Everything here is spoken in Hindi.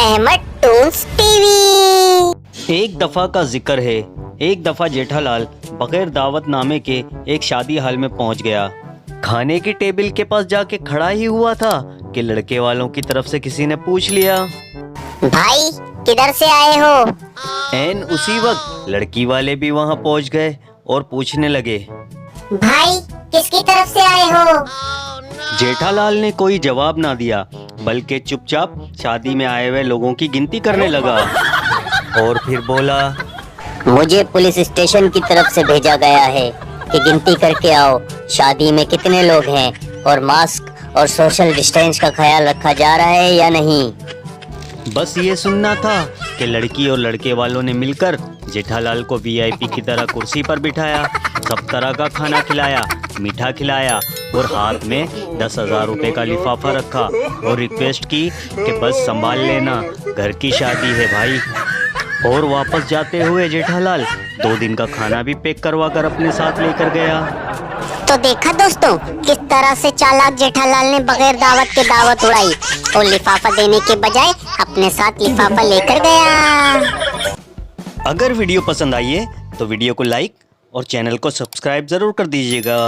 Ahmad Toons TV. एक दफा का जिक्र है। एक दफा जेठालाल बगैर दावत नामे के एक शादी हाल में पहुंच गया। खाने की टेबल के पास जाके खड़ा ही हुआ था कि लड़के वालों की तरफ से किसी ने पूछ लिया, भाई किधर से आए हो? एन उसी वक्त लड़की वाले भी वहां पहुंच गए और पूछने लगे, भाई किसकी तरफ से आए हो? जेठालाल ने कोई जवाब ना दिया बल्कि चुपचाप शादी में आए हुए लोगों की गिनती करने लगा और फिर बोला, मुझे पुलिस स्टेशन की तरफ से भेजा गया है कि गिनती करके आओ शादी में कितने लोग हैं और मास्क और सोशल डिस्टेंस का ख्याल रखा जा रहा है या नहीं। बस ये सुनना था कि लड़की और लड़के वालों ने मिलकर जेठालाल को वीआईपी की तरह कुर्सी पर बिठाया, सब तरह का खाना खिलाया, मीठा खिलाया और हाथ में 10,000 रुपए का लिफाफा रखा और रिक्वेस्ट की कि बस संभाल लेना, घर की शादी है भाई। और वापस जाते हुए जेठालाल 2 दिन का खाना भी पैक करवा कर अपने साथ लेकर गया। तो देखा दोस्तों किस तरह से चालाक जेठालाल ने बगैर दावत के दावत उड़ाई और लिफाफा देने के बजाय अपने साथ लिफाफा लेकर गया। अगर वीडियो पसंद आई है तो वीडियो को लाइक और चैनल को सब्सक्राइब जरूर कर दीजिएगा।